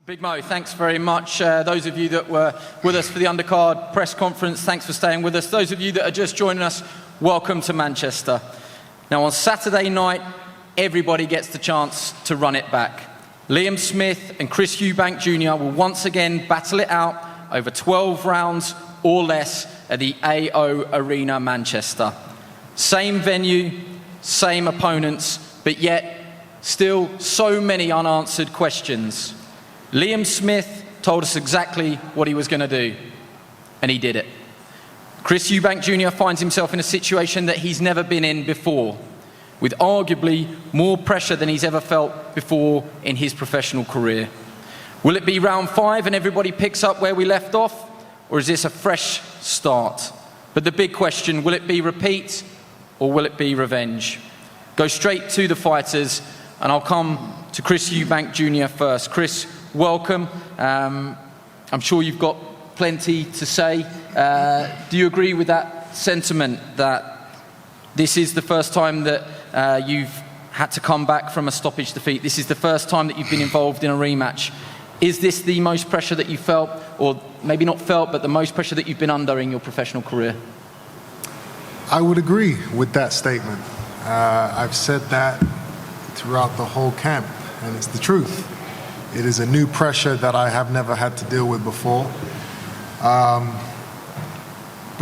Big Mo, thanks very much. Those of you that were with us for the undercard press conference, thanks for staying with us. Those of you that are just joining us, welcome to Manchester. Now on Saturday night, everybody gets the chance to run it back. Liam Smith and Chris Eubank Jr. will once again battle it out over 12 rounds or less at the AO Arena, Manchester. Same venue, same opponents, but yet still so many unanswered questions. Liam Smith told us exactly what he was going to do, and he did it. Chris Eubank Jr. finds himself in a situation that he's never been in before, with arguably more pressure than he's ever felt before in his professional career. Will it be round 5 and everybody picks up where we left off, or is this a fresh start? But the big question, will it be repeat or will it be revenge? Go straight to the fighters, and I'll come to Chris Eubank Jr. first. Chris, welcome. I'm sure you've got plenty to say. Do you agree with that sentiment that this is the first time that you've had to come back from a stoppage defeat? This is the first time that you've been involved in a rematch. Is this the most pressure that you felt, or maybe not felt, but the most pressure that you've been under in your professional career? I would agree with that statement. I've said that throughout the whole camp, and it's the truth. It is a new pressure that I have never had to deal with before. But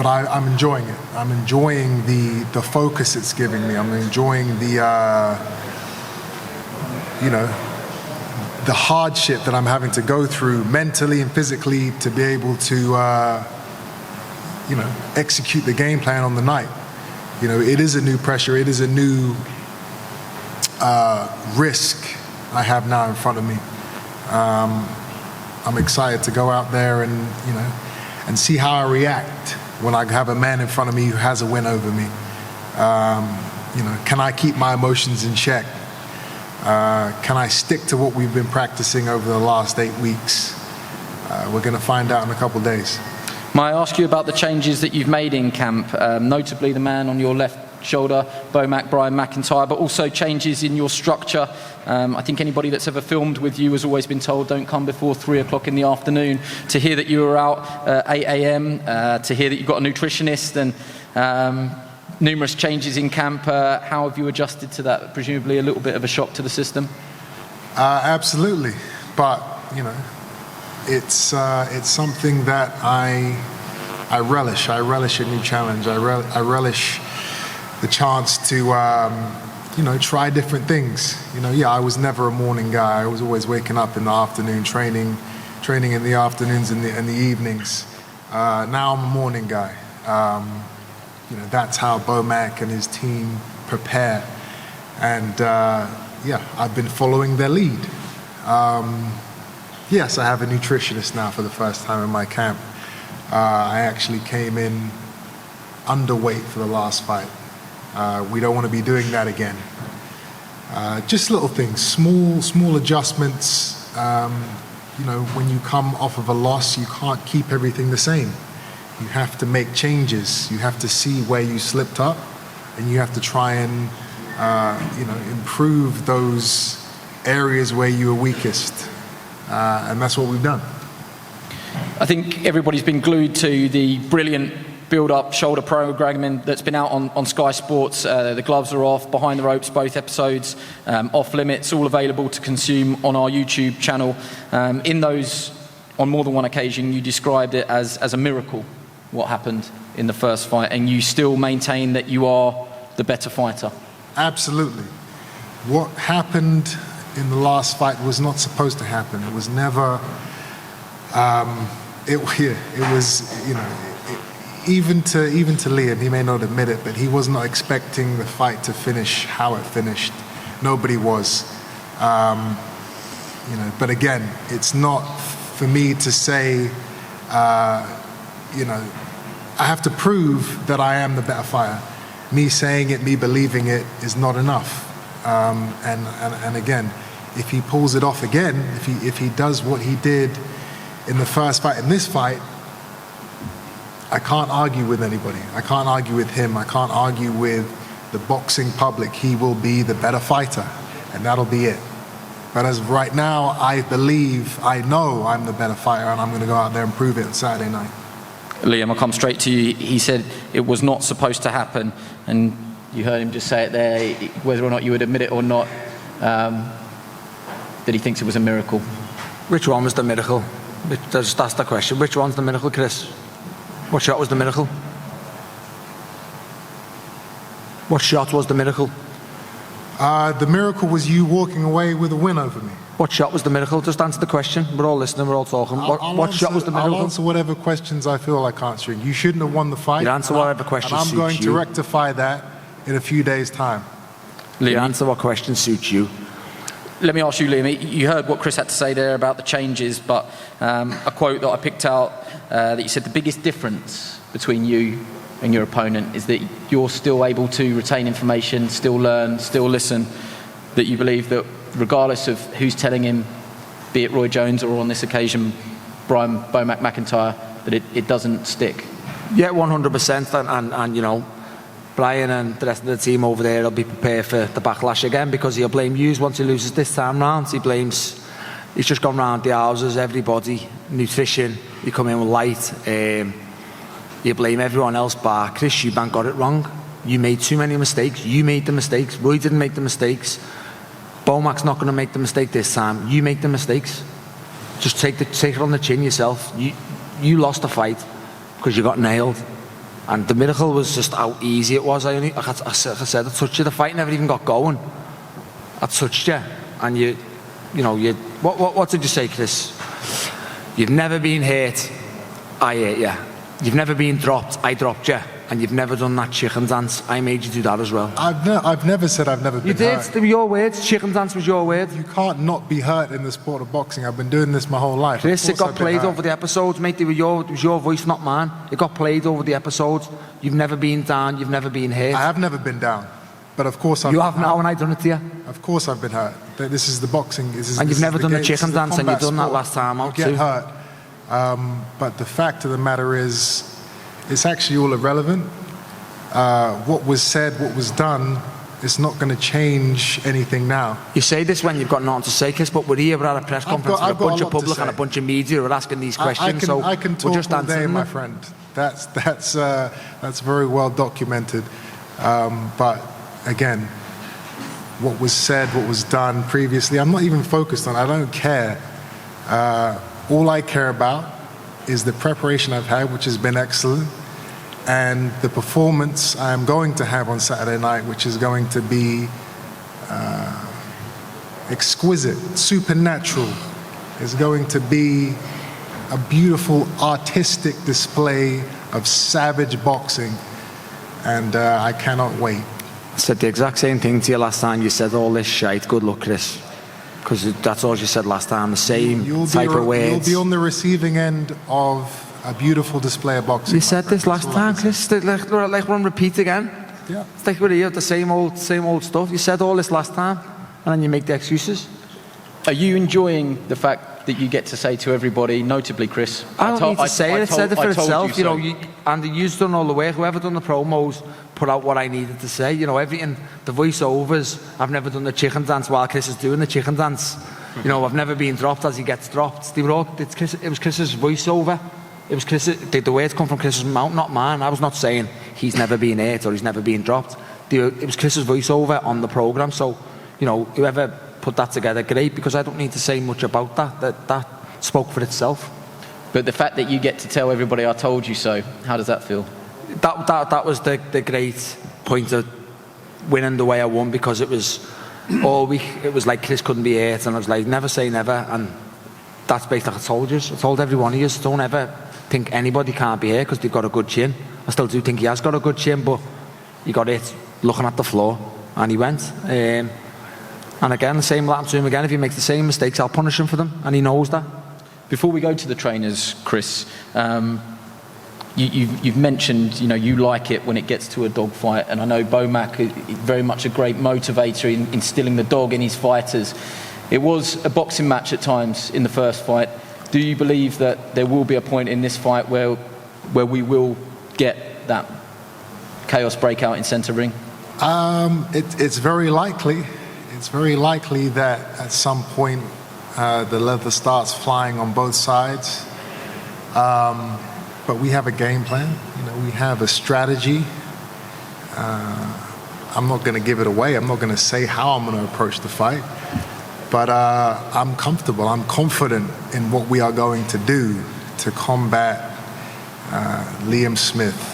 I'm enjoying it. I'm enjoying the focus it's giving me. I'm enjoying the hardship that I'm having to go through mentally and physically to be able to execute the game plan on the night. It is a new pressure. It is a new risk I have now in front of me. I'm excited to go out there and see how I react when I have a man in front of me who has a win over me. Can I keep my emotions in check? Can I stick to what we've been practicing over the last 8 weeks? We're going to find out in a couple of days. May I ask you about the changes that you've made in camp, notably the man on your left shoulder, Brian McIntyre, but also changes in your structure. I think anybody that's ever filmed with you has always been told don't come before 3 o'clock in the afternoon. To hear that you were out 8 a.m., to hear that you've got a nutritionist and numerous changes in camp, how have you adjusted to that? Presumably a little bit of a shock to the system? Absolutely, but it's something that I relish. I relish a new challenge. I relish the chance to try different things. I was never a morning guy. I was always waking up in the afternoon, training in the afternoons and the evenings. Now I'm a morning guy. That's how Bomac and his team prepare. And I've been following their lead. Yes, I have a nutritionist now for the first time in my camp. I actually came in underweight for the last fight. We don't want to be doing that again. Just little things, small adjustments. When you come off of a loss, you can't keep everything the same. You have to make changes. You have to see where you slipped up, and you have to try and improve those areas where you were weakest. And that's what we've done. I think everybody's been glued to the brilliant build-up shoulder programming that's been out on Sky Sports. The gloves are off, behind the ropes, both episodes, off limits, all available to consume on our YouTube channel. In those, on more than one occasion, you described it as a miracle, what happened in the first fight, and you still maintain that you are the better fighter. Absolutely. What happened in the last fight was not supposed to happen. It was never, it was, even to Liam, he may not admit it, but he was not expecting the fight to finish how it finished. Nobody was. But again, it's not for me to say, I have to prove that I am the better fighter. Me saying it, me believing it is not enough. And again, if he pulls it off again, if he does what he did in the first fight, in this fight, I can't argue with anybody. I can't argue with him. I can't argue with the boxing public. He will be the better fighter, and that'll be it. But as of right now, I know I'm the better fighter, and I'm going to go out there and prove it on Saturday night. Liam, I'll come straight to you. He said it was not supposed to happen, and you heard him just say it there, whether or not you would admit it or not, that he thinks it was a miracle. Which one was the miracle? That's the question. Which one's the miracle, Chris? What shot was the miracle? What shot was the miracle? The miracle was you walking away with a win over me. What shot was the miracle? Just answer the question. We're all listening, we're all talking. What shot was the miracle? I'll answer whatever questions I feel like answering. You shouldn't have won the fight. You answer whatever question suits you. And I'm going to rectify that in a few days' time. You answer what question suits you. Let me ask you, Liam, you heard what Chris had to say there about the changes, but a quote that I picked out that you said the biggest difference between you and your opponent is that you're still able to retain information, still learn, still listen, that you believe that regardless of who's telling him, be it Roy Jones or on this occasion Brian Bomac McIntyre, that it doesn't stick. Yeah, 100%, and you know, Brian and the rest of the team over there will be prepared for the backlash again, because he'll blame you once he loses this time round. He's just gone round the houses, everybody, nutrition, you come in with light, you blame everyone else bar Chris. Eubank got it wrong. You made too many mistakes. You made the mistakes. Roy didn't make the mistakes. Bomac's not going to make the mistake this time. You make the mistakes. Just take it on the chin yourself. You lost the fight because you got nailed. And the miracle was just how easy it was. I said, I touched you. The fight never even got going. I touched you, and you know, what did you say, Chris? You've never been hit. I hit you. You've never been dropped. I dropped you. And you've never done that chicken dance. I made you do that as well. I've never said I've never been hurt. You did. They were your words. Chicken dance was your word. You can't not be hurt in the sport of boxing. I've been doing this my whole life. Chris, it got played over the episodes, mate. It was your voice, not mine. It got played over the episodes. You've never been down. You've never been hit. I have never been down. But of course you have now, and I done it to you. Of course I've been hurt. This is the boxing. And you've never done the chicken dance, and you've done that last time out too. You get hurt. But the fact of the matter is, it's actually all irrelevant. What was said, what was done, it's not going to change anything now. You say this when you've got nothing to say, Chris, but we're here, we're at a press conference with a bunch of public and a bunch of media who are asking these questions. I can talk all day, my friend. That's very well documented. But again, what was said, what was done previously, I'm not even focused on. I don't care. All I care about is the preparation I've had, which has been excellent, and the performance I'm going to have on Saturday night, which is going to be exquisite, supernatural. It's going to be a beautiful artistic display of savage boxing, and I cannot wait. I said the exact same thing to you last time. You said all this shite. Good luck, Chris. Because that's all you said last time. The same type of words. You'll be on the receiving end of a beautiful display of boxing. You said this last time, Chris. Like we're on repeat again. Yeah. It's like we're here, the same old stuff. You said all this last time, and then you make the excuses. Are you enjoying the fact that you get to say to everybody, notably Chris? I don't need to say it. It said it for itself. You know, Andy, you've done all the work. Whoever done the promos put out what I needed to say. You know, everything. The voiceovers. I've never done the chicken dance while Chris is doing the chicken dance. You know, I've never been dropped as he gets dropped. They were all. It was Chris's voiceover. It was Chris. The words come from Chris's mouth, not mine. I was not saying he's never been hit or he's never been dropped. It was Chris's voiceover on the program. So, you know, whoever put that together, great, because I don't need to say much about that. That spoke for itself. But the fact that you get to tell everybody I told you so, how does that feel? That was the great point of winning the way I won, because it was all week. It was like Chris couldn't be hit, and I was like, never say never. And that's basically like I told you. I told every one of you, don't ever think anybody can't be here because they've got a good chin. I still do think he has got a good chin, but he got it looking at the floor, and he went. And again, the same will happen to him again. If he makes the same mistakes, I'll punish him for them, and he knows that. Before we go to the trainers, Chris, you've mentioned, you know, you like it when it gets to a dog fight, and I know Bomac is very much a great motivator in instilling the dog in his fighters. It was a boxing match at times in the first fight. Do you believe that there will be a point in this fight where we will get that chaos breakout in centre ring? It's very likely. it's very likely that at some point the leather starts flying on both sides. But we have a game plan. We have a strategy. I'm not going to give it away. I'm not going to say how I'm going to approach the fight. But I'm comfortable. I'm confident in what we are going to do to combat Liam Smith.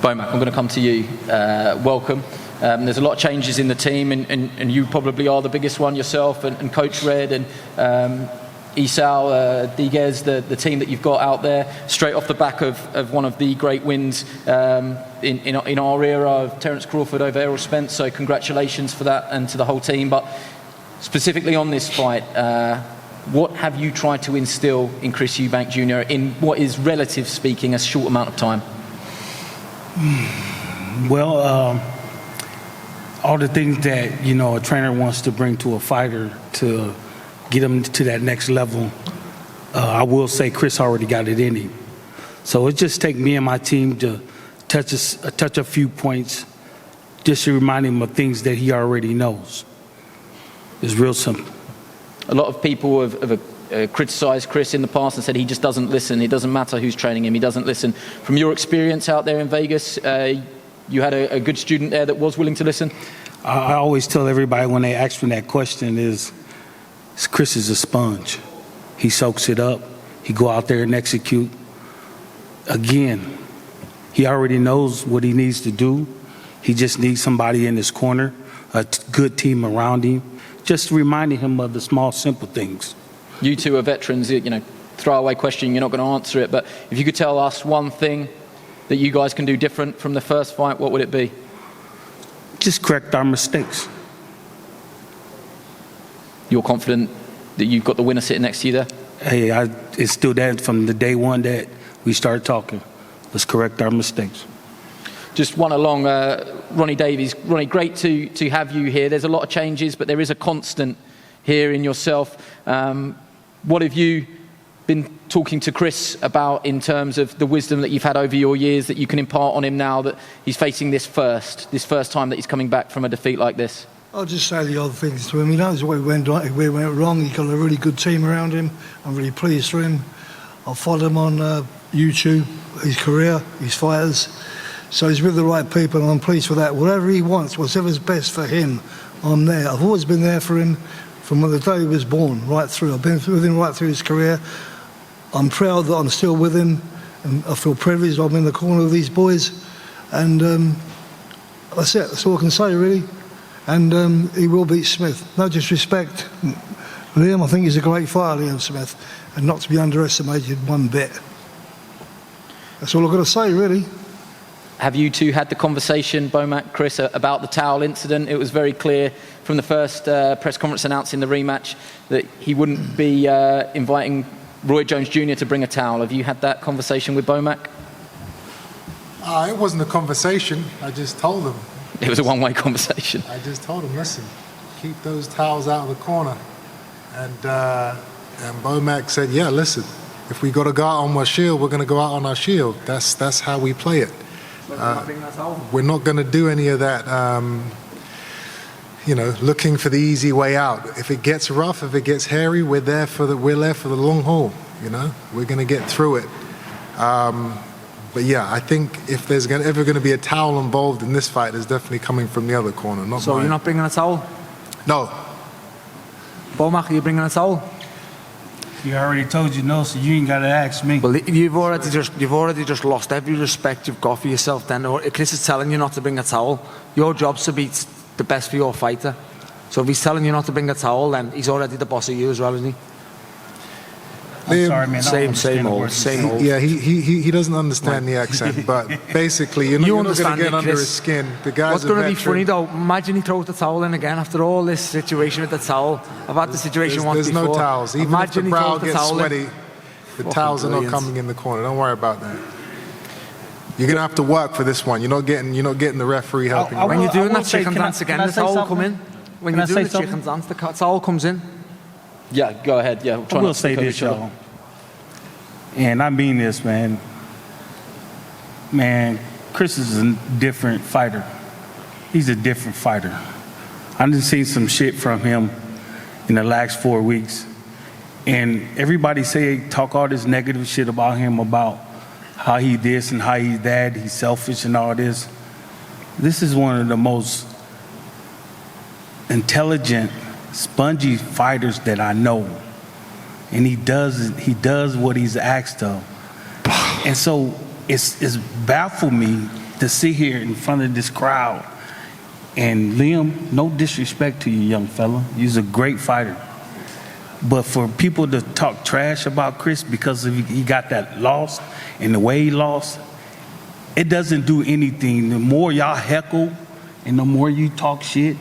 Eubank, I'm going to come to you. Welcome. There's a lot of changes in the team, and you probably are the biggest one yourself, and Coach Red and Isao, Diguez, the team that you've got out there, straight off the back of one of the great wins in our era of Terence Crawford over Errol Spence. So congratulations for that and to the whole team. But specifically on this fight, what have you tried to instill in Chris Eubank Jr. in what is, relative speaking, a short amount of time? Well, all the things that, a trainer wants to bring to a fighter to get him to that next level, I will say Chris already got it in him. So it just take me and my team to touch a few points just to remind him of things that he already knows. It's real simple. A lot of people have criticised Chris in the past and said he just doesn't listen. It doesn't matter who's training him, he doesn't listen. From your experience out there in Vegas, you had a good student there that was willing to listen? I always tell everybody when they ask me that question is Chris is a sponge. He soaks it up. He go out there and execute. Again, he already knows what he needs to do. He just needs somebody in his corner, a good team around him, just reminding him of the small, simple things. You two are veterans, throwaway question, you're not going to answer it, but if you could tell us one thing that you guys can do different from the first fight, what would it be? Just correct our mistakes. You're confident that you've got the winner sitting next to you there? Hey, it's still that from the day one that we started talking. Let's correct our mistakes. Just one along, Ronnie Davies. Ronnie, great to have you here. There's a lot of changes, but there is a constant here in yourself. What have you been talking to Chris about in terms of the wisdom that you've had over your years that you can impart on him now that he's facing this first time that he's coming back from a defeat like this? I'll just say the other things to him. He knows where he went wrong. He's got a really good team around him. I'm really pleased for him. I've followed him on YouTube, his career, his fighters. So he's with the right people, and I'm pleased for that. Whatever he wants, whatever's best for him, I'm there. I've always been there for him from the day he was born, right through. I've been with him right through his career. I'm proud that I'm still with him, and I feel privileged I'm in the corner of these boys. And that's it. That's all I can say, really. And he will beat Smith. No disrespect. Liam, I think he's a great fighter, Liam Smith, and not to be underestimated one bit. That's all I've got to say, really. Have you two had the conversation, Eubank, Chris, about the towel incident? It was very clear from the first press conference announcing the rematch that he wouldn't be inviting Roy Jones Jr. to bring a towel. Have you had that conversation with Eubank? It wasn't a conversation. I just told him. It was a one-way conversation. I just told him, listen, keep those towels out of the corner. And Eubank said, yeah, listen, if we got to go out on our shield, we're going to go out on our shield. That's how we play it. We're not going to do any of that, looking for the easy way out. If it gets rough, if it gets hairy, we're there for the long haul. We're going to get through it. But yeah, I think if there's ever going to be a towel involved in this fight, it's definitely coming from the other corner, not So mine. you're not bringing a towel? No. Eubank, are you bringing a towel? You already told you no, so you ain't got to ask me. Well, you've already just lost every respect you've got for yourself. Then Chris is telling you not to bring a towel. Your job's to be the best for your fighter. So if he's telling you not to bring a towel, then he's already the boss of you as well, isn't he? I'm sorry, man. Same old. Yeah, he doesn't understand the accent, but basically, you're not going to get under his skin. The guy's What's going to be veteran. funny though? Imagine he throws the towel in again after all this situation with the towel. I've had the situation once There's before. no towels. Even Imagine if the brow he throws the gets towel sweaty, the towels are not coming in the corner. Don't worry about that. You're going to have to work for this one. You're not getting the referee helping you. When you're doing I will that say, chicken can I- dance again, can I the say towel will something? come in. When Can you're I doing say the chicken dance, the towel comes in. Yeah, go ahead. Yeah, we'll try I not will to say speak over this, each other. y'all. And I mean this, man. Man, Chris is a different fighter. he's a different fighter. I done seen some shit from him in the last 4 weeks. And everybody talk all this negative shit about him, about how he this and how he that, he's selfish and all this. This is one of the most intelligent, spongy fighters that I know. And he does what he's asked of. And so it's baffled me to sit here in front of this crowd. And Liam, no disrespect to you, young fella. You're a great fighter. But for people to talk trash about Chris because he got that loss and the way he lost, it doesn't do anything. The more y'all heckle and the more you talk shit,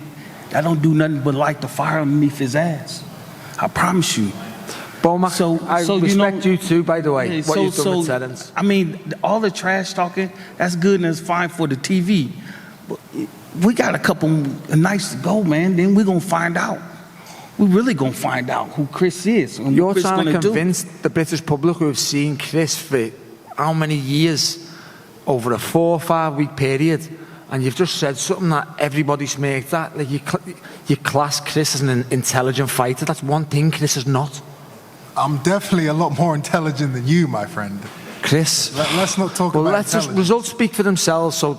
that don't do nothing but light the fire underneath his ass. I promise you. Bomac, I respect you too, by the way, Yeah, what you've done with Seconds. I mean, all the trash talking, that's good and it's fine for the TV. But we got a couple nights to go, man. Then we're going to find out. We're really going to find out who Chris is. And You're what Chris trying to gonna convince the British public who have seen Chris for how many years over a 4 or 5 week period, and you've just said something that everybody smirked at. Like you class Chris as an intelligent fighter. That's one thing Chris is not. I'm definitely a lot more intelligent than you, my friend. Chris. Let's not talk about let's just intelligence. results speak for themselves. So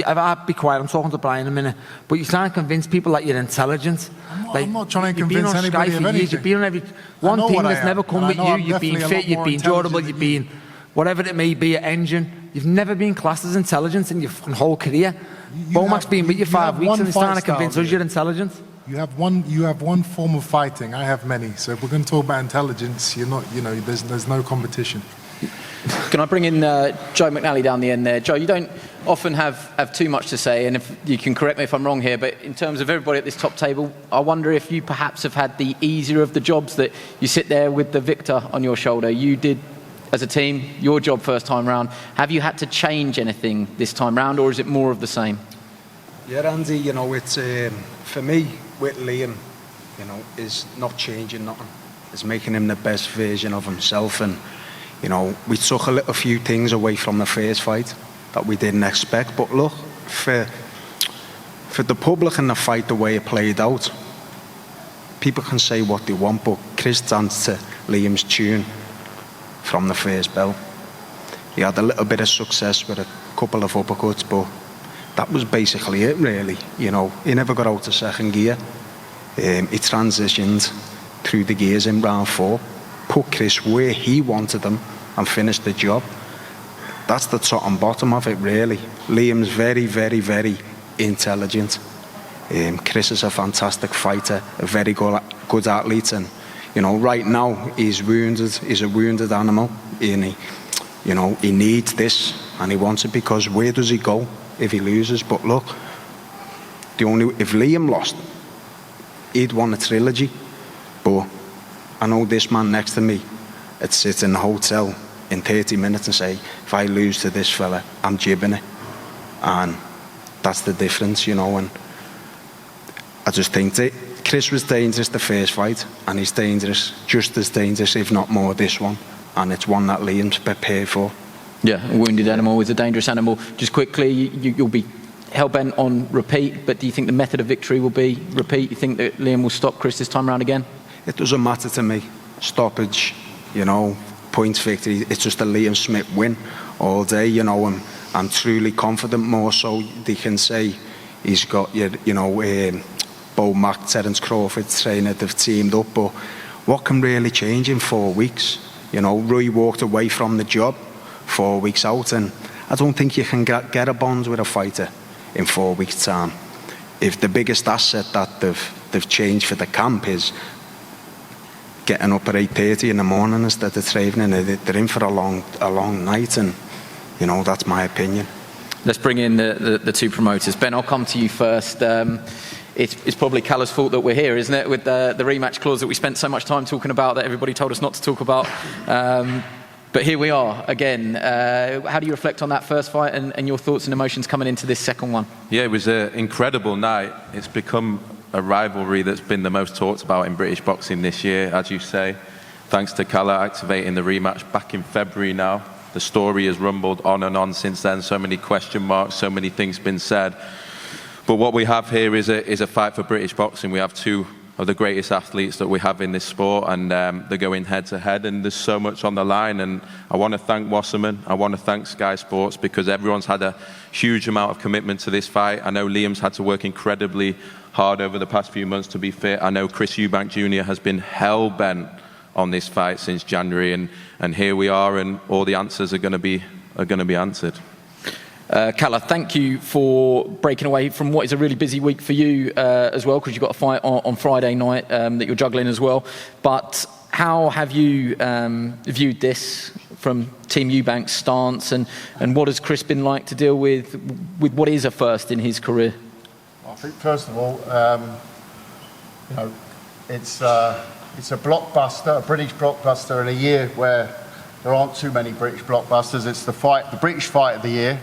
I'll be quiet. I'm talking to Brian in a minute. But you're trying to convince people that you're intelligent. I'm not trying to convince anybody of anything. You've been on every one thing that's never come with you. You've been fit. You've been durable. You've been whatever it may be, an engine. You've never been classed as intelligent in your whole career. Bomac's been with you 5 weeks and he's trying to convince us you're intelligent. You have one form of fighting. I have many. So if we're going to talk about intelligence, you're not. There's no competition. Can I bring in Joe McNally down the end there? Joe, you don't often have too much to say, and if you can correct me if I'm wrong here, but in terms of everybody at this top table, I wonder if you perhaps have had the easier of the jobs, that you sit there with the victor on your shoulder. You did, as a team, your job first time round. Have you had to change anything this time round, or is it more of the same? Yeah, Andy, it's for me with Liam, is not changing nothing. It's making him the best version of himself. And we took a few things away from the first fight that we didn't expect. But look, for the public and the fight, the way it played out, people can say what they want, but Chris danced to Liam's tune from the first bell. He had a little bit of success with a couple of uppercuts, but that was basically it, really. He never got out of second gear. He transitioned through the gears in round 4, put Chris where he wanted him, and finished the job. That's the top and bottom of it, really. Liam's very, very, very intelligent. Chris is a fantastic fighter, a very good athlete, and right now he's wounded. He's a wounded animal, and he needs this, and he wants it, because where does he go if he loses? But look, if Liam lost, he'd won a trilogy. But I know this man next to me, it sits in the hotel in 30 minutes and say, if I lose to this fella, I'm jibbing it. And that's the difference, and I just think that Chris was dangerous the first fight, and he's dangerous, just as dangerous, if not more, this one. And it's one that Liam's prepared for. Yeah, a wounded animal is a dangerous animal. Just quickly, you'll be hell-bent on repeat, but do you think the method of victory will be repeat? You think that Liam will stop Chris this time round again? It doesn't matter to me. Stoppage, points victory. It's just a Liam Smith win all day, I'm truly confident, more so they can say he's got, Bo Mack, Terence Crawford trainer, they've teamed up, but what can really change in 4 weeks? Rui walked away from the job 4 weeks out, and I don't think you can get a bond with a fighter in 4 weeks' time. If the biggest asset that they've changed for the camp is getting up at 8:30 in the morning instead of training, they're in for a long night, and that's my opinion. Let's bring in the two promoters. Ben, I'll come to you first. It's probably Callum's fault that we're here, isn't it, with the rematch clause that we spent so much time talking about, that everybody told us not to talk about. But here we are again. How do you reflect on that first fight and your thoughts and emotions coming into this second one? Yeah, it was an incredible night. It's become a rivalry that's been the most talked about in British boxing this year, as you say. Thanks to Calla activating the rematch back in February now. The story has rumbled on and on since then. So many question marks, so many things been said. But what we have here is a fight for British boxing. We have two of the greatest athletes that we have in this sport, and they're going head to head, and there's so much on the line. And I want to thank Wasserman, I want to thank Sky Sports, because everyone's had a huge amount of commitment to this fight. I know Liam's had to work incredibly hard over the past few months to be fit. I know Chris Eubank Jr. has been hell-bent on this fight since January, and here we are, and all the answers are going to be answered. Calla, thank you for breaking away from what is a really busy week for you as well, because you've got a fight on Friday night that you're juggling as well. But how have you viewed this from Team Eubank's stance, and what has Chris been like to deal with what is a first in his career? I think first of all, you know, it's a blockbuster, a British blockbuster in a year where there aren't too many British blockbusters. It's the British fight of the year.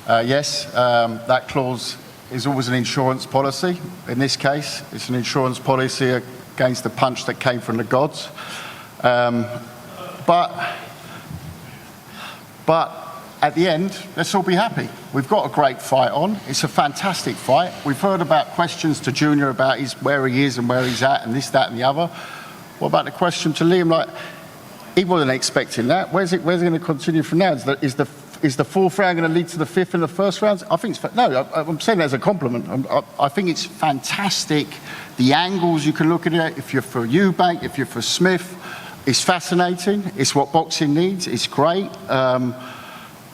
Yes, that clause is always an insurance policy. In this case, it's an insurance policy against the punch that came from the gods. But at the end, let's all be happy. We've got a great fight on. It's a fantastic fight. We've heard about questions to Junior about where he is and where he's at and this, that and the other. What about the question to Liam? Like, he wasn't expecting that. Where's it going to continue from now? Is the fourth round going to lead to the fifth and the first rounds? I think it's no. I'm saying that as a compliment. I think it's fantastic. The angles you can look at it. If you're for Eubank, if you're for Smith, it's fascinating. It's what boxing needs. It's great.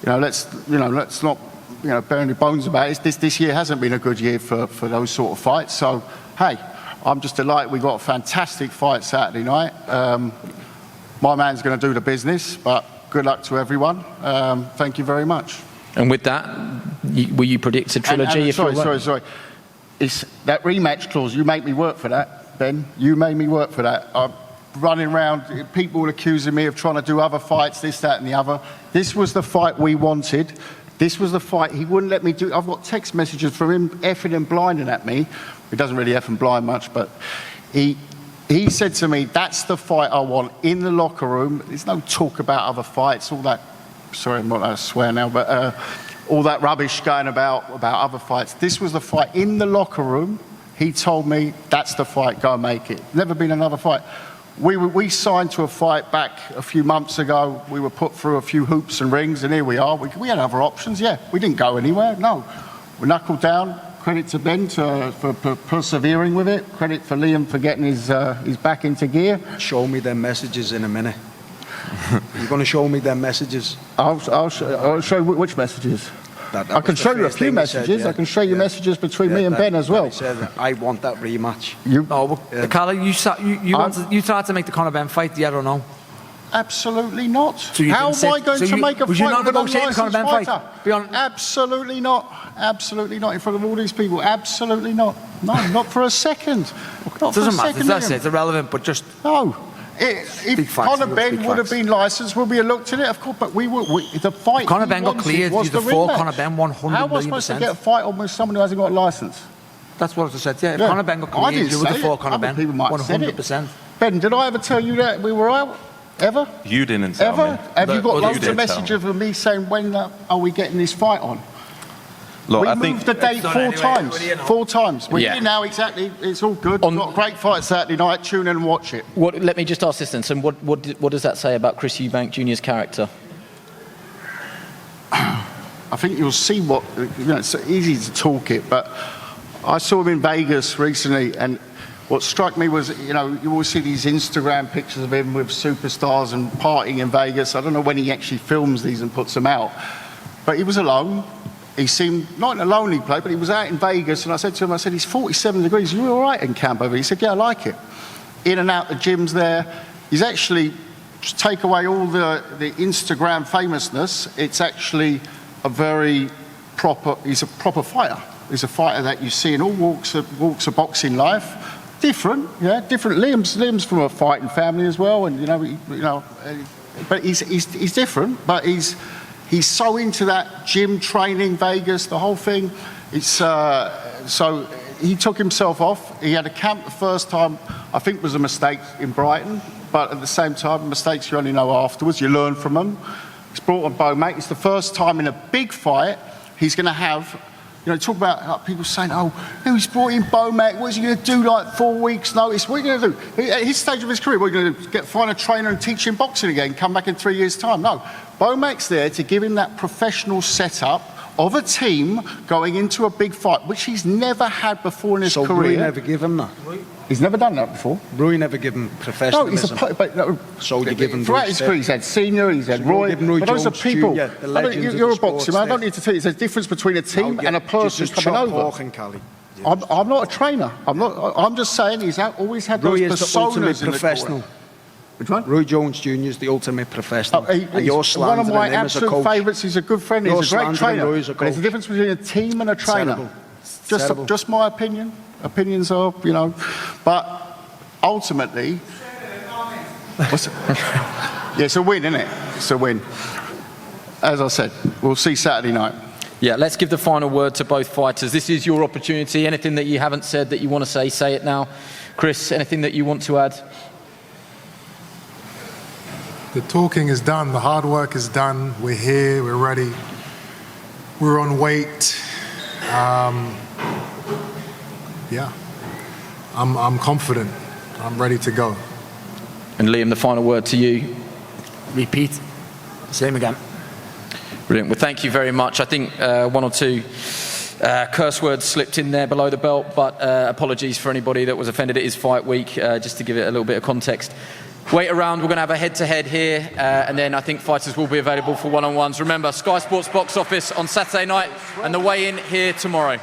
Let's not bury any bones about it. This year hasn't been a good year for those sort of fights. So hey, I'm just delighted we got a fantastic fight Saturday night. My man's going to do the business, but good luck to everyone. Thank you very much. And with that, will you predict a trilogy? Sorry. It's that rematch clause. You make me work for that, Ben. You made me work for that. I'm running around, people accusing me of trying to do other fights, this, that, and the other. This was the fight we wanted. This was the fight he wouldn't let me do. I've got text messages from him effing and blinding at me. He doesn't really eff and blind much, but he said to me, that's the fight I want in the locker room. There's no talk about other fights, all that, sorry, I'm not allowed to swear now, but all that rubbish going about other fights. This was the fight in the locker room. He told me, that's the fight, go and make it. Never been another fight. We signed to a fight back a few months ago. We were put through a few hoops and rings, and here we are. We had other options, yeah. We didn't go anywhere, no. We knuckled down. Credit to Ben for persevering with it. Credit for Liam for getting his back into gear. Show me them messages in a minute. You're going to show me them messages? I'll show you which messages. I can show you a few messages. I can show you messages between me and Ben as well. I want that rematch. Calla, you tried to make the Conor Ben fight, yeah or no? Absolutely not. So how am I going to make a fight with an unlicensed fighter? Fight? Absolutely not. Absolutely not. In front of all these people. Absolutely not. No, not for a second. Not it doesn't matter. That's it. It's irrelevant. But just no. If Conor Ben would have been licensed, would we have looked at it? Of course, but the fight. Conor Ben got cleared. Was the before Conor Ben 100 How am I supposed to get a fight on with someone who hasn't got a license? That's what I said. Yeah, if Conor Ben got cleared, you would have fought Conor Ben. People might have said it. 100%. Ben, did I ever tell you that we were out? Ever? You didn't tell me. Have you got loads of messages from me saying, when are we getting this fight on? Look, we moved the date 4 times. 4 times. We're here now, exactly. It's all good. We've got a great fight Saturday night. Tune in and watch it. Let me just ask this then. So what does that say about Chris Eubank Jr.'s character? I think you'll see what... it's easy to talk it, but I saw him in Vegas recently, and what struck me was, you always see these Instagram pictures of him with superstars and partying in Vegas. I don't know when he actually films these and puts them out. But he was alone. He seemed not in a lonely place, but he was out in Vegas, and I said to him, he's 47 degrees. You all right in camp over here? He said, yeah, I like it. In and out the gyms there. He's actually, just take away all the Instagram famousness, it's actually he's a proper fighter. He's a fighter that you see in all walks of boxing life. Different. Liam's from a fighting family as well, and but he's different. But he's so into that gym training, Vegas, the whole thing. It's so he took himself off. He had a camp the first time. I think was a mistake in Brighton, but at the same time, mistakes you only know afterwards. You learn from them. He's brought on Bo, mate. It's the first time in a big fight he's going to have You know, talk about people saying, oh, he's brought in Bomac, what's he going to do, like 4 weeks notice? What are you going to do? At his stage of his career, what are you going to find a trainer and teach him boxing again, come back in 3 years' time? No. Bomac's there to give him that professional setup of a team going into a big fight, which he's never had before in his career. Rui never give him that? He's never done that before. Rui never give him professionalism. So you give him throughout his career, he's had Senior, he's had Roy. But those are people. You're a boxer, man. I don't need to tell you. There's a difference between a team and a person coming over. I'm not a trainer. I'm just saying he's always had those personas in the corner. Which one? Roy Jones Jr. is the ultimate professional. And you're one of my absolute favourites. He's a good friend. He's a great trainer. But there's a difference between a team and a trainer. Just my opinion. Opinions are, you know. But ultimately, yeah, it's a win, isn't it? It's a win. As I said, we'll see Saturday night. Yeah, let's give the final word to both fighters. This is your opportunity. Anything that you haven't said that you want to say it now. Chris, anything that you want to add? The talking is done. The hard work is done. We're here. We're ready. We're on weight. Yeah, I'm confident. I'm ready to go. And Liam, the final word to you. Repeat. Same again. Brilliant. Well, thank you very much. I think one or two curse words slipped in there below the belt, but apologies for anybody that was offended. It is fight week, just to give it a little bit of context. Wait around. We're going to have a head-to-head here, and then I think fighters will be available for one-on-ones. Remember, Sky Sports box office on Saturday night, and the weigh-in here tomorrow.